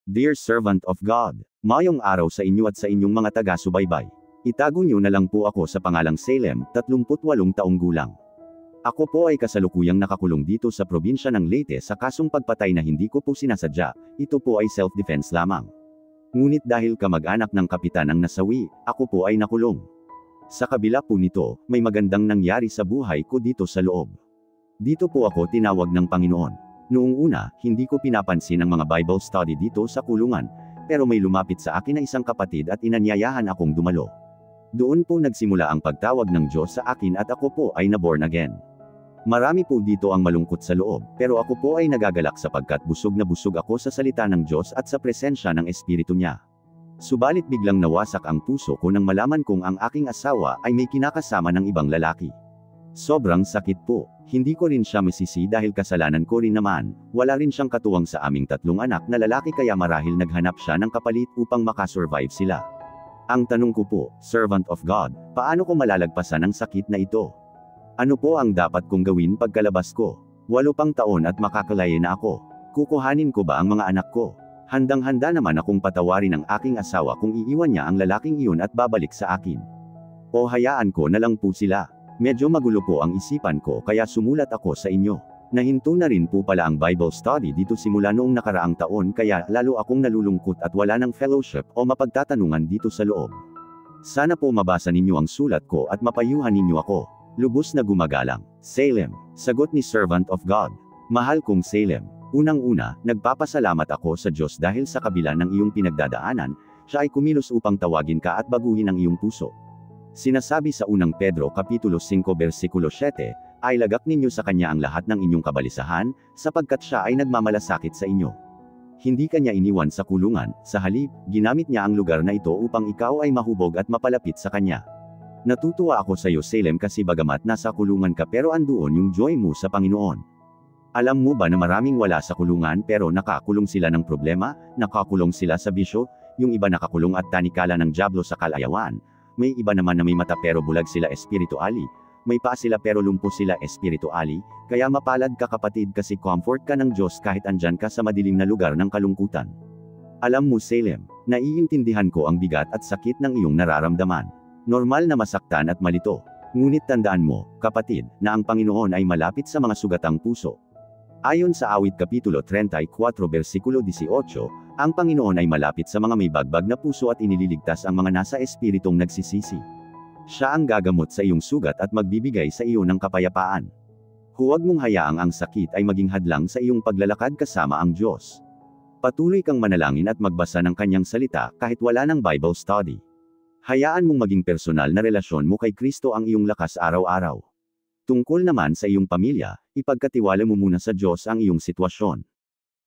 Dear servant of God, mayong araw sa inyo at sa inyong mga taga-subaybay. Itago niyo na lang po ako sa pangalang Salem, 38 taong gulang. Ako po ay kasalukuyang nakakulong dito sa probinsya ng Leyte sa kasong pagpatay na hindi ko po sinasadya, ito po ay self-defense lamang. Ngunit dahil kamag-anak ng kapitan ang nasawi, ako po ay nakulong. Sa kabila po nito, may magandang nangyari sa buhay ko dito sa loob. Dito po ako tinawag ng Panginoon. Noong una, hindi ko pinapansin ang mga Bible study dito sa kulungan, pero may lumapit sa akin na isang kapatid at inanyayahan akong dumalo. Doon po nagsimula ang pagtawag ng Diyos sa akin at ako po ay na-born again. Marami po dito ang malungkot sa loob, pero ako po ay nagagalak sapagkat busog na busog ako sa salita ng Diyos at sa presensya ng Espiritu niya. Subalit biglang nawasak ang puso ko nang malaman kong ang aking asawa ay may kinakasama ng ibang lalaki. Sobrang sakit po. Hindi ko rin siya masisi dahil kasalanan ko rin naman, wala rin siyang katuwang sa aming 3 anak na lalaki kaya marahil naghanap siya ng kapalit upang makasurvive sila. Ang tanong ko po, servant of God, paano ko malalagpasan ang sakit na ito? Ano po ang dapat kong gawin pagkalabas ko? 8 pang taon at makakalaya na ako. Kukuhanin ko ba ang mga anak ko? Handang-handa naman akong patawarin ang aking asawa kung iiwan niya ang lalaking iyon at babalik sa akin. O hayaan ko na lang po sila. Medyo magulo po ang isipan ko kaya sumulat ako sa inyo. Nahinto na rin po pala ang Bible study dito simula noong nakaraang taon kaya lalo akong nalulungkot at wala ng fellowship o mapagtatanungan dito sa loob. Sana po mabasa ninyo ang sulat ko at mapayuhan ninyo ako. Lubos na gumagalang. Salem. Sagot ni Servant of God. Mahal kong Salem. Unang-una, nagpapasalamat ako sa Diyos dahil sa kabila ng iyong pinagdadaanan, siya ay kumilos upang tawagin ka at baguhin ang iyong puso. Sinasabi sa unang Pedro Kapitulo 5 versikulo 7, ay lagak ninyo sa kanya ang lahat ng inyong kabalisahan, sapagkat siya ay nagmamalasakit sa inyo. Hindi kanya iniwan sa kulungan, sa halip, ginamit niya ang lugar na ito upang ikaw ay mahubog at mapalapit sa kanya. Natutuwa ako sa iyo Salem kasi bagamat nasa kulungan ka pero andoon yung joy mo sa Panginoon. Alam mo ba na maraming wala sa kulungan pero nakakulong sila ng problema, nakakulong sila sa bisyo, yung iba nakakulong at tanikala ng dyablo sa kalayawan. May iba naman na may mata pero bulag sila espirituali, may paa sila pero lumpo sila espirituali, kaya mapalad ka kapatid kasi comfort ka ng Diyos kahit andyan ka sa madilim na lugar ng kalungkutan. Alam mo Salem, naiintindihan ko ang bigat at sakit ng iyong nararamdaman. Normal na masaktan at malito. Ngunit tandaan mo, kapatid, na ang Panginoon ay malapit sa mga sugatang puso. Ayon sa Awit Kapitulo 34 versikulo 18, ang Panginoon ay malapit sa mga may bagbag na puso at inililigtas ang mga nasa espiritong nagsisisi. Siya ang gagamot sa iyong sugat at magbibigay sa iyo ng kapayapaan. Huwag mong hayaang ang sakit ay maging hadlang sa iyong paglalakad kasama ang Diyos. Patuloy kang manalangin at magbasa ng kanyang salita kahit wala ng Bible study. Hayaan mong maging personal na relasyon mo kay Kristo ang iyong lakas araw-araw. Tungkol naman sa iyong pamilya, ipagkatiwala mo muna sa Diyos ang iyong sitwasyon.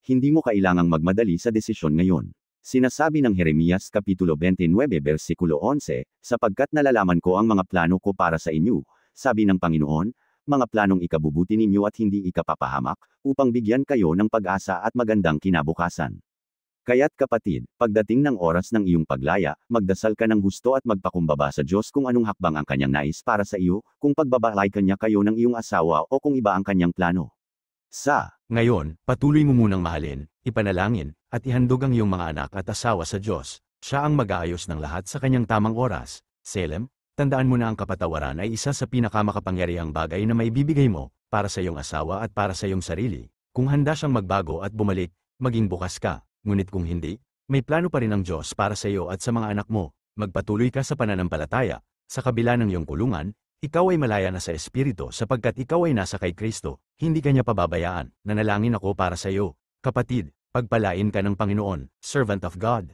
Hindi mo kailangang magmadali sa desisyon ngayon. Sinasabi ng Jeremias Kapitulo 29 versikulo 11, sapagkat nalalaman ko ang mga plano ko para sa inyo, sabi ng Panginoon, mga planong ikabubuti ninyo at hindi ikapapahamak, upang bigyan kayo ng pag-asa at magandang kinabukasan. Kaya't kapatid, pagdating ng oras ng iyong paglaya, magdasal ka ng husto at magpakumbaba sa Diyos kung anong hakbang ang kanyang nais para sa iyo, kung pagbabalay kanya kayo ng iyong asawa o kung iba ang kanyang plano. Ngayon, patuloy mo munang mahalin, ipanalangin, at ihandog ang iyong mga anak at asawa sa Diyos. Siya ang mag-aayos ng lahat sa kanyang tamang oras. Salem, tandaan mo na ang kapatawaran ay isa sa pinakamakapangyarihang bagay na maibibigay mo, para sa iyong asawa at para sa iyong sarili. Kung handa siyang magbago at bumalik, maging bukas ka. Ngunit kung hindi, may plano pa rin ang Diyos para sa iyo at sa mga anak mo. Magpatuloy ka sa pananampalataya. Sa kabila ng iyong kulungan, ikaw ay malaya na sa espiritu sapagkat ikaw ay nasa kay Kristo. Hindi ka niya pababayaan. Nanalangin ako para sa iyo. Kapatid, pagpalain ka ng Panginoon, servant of God.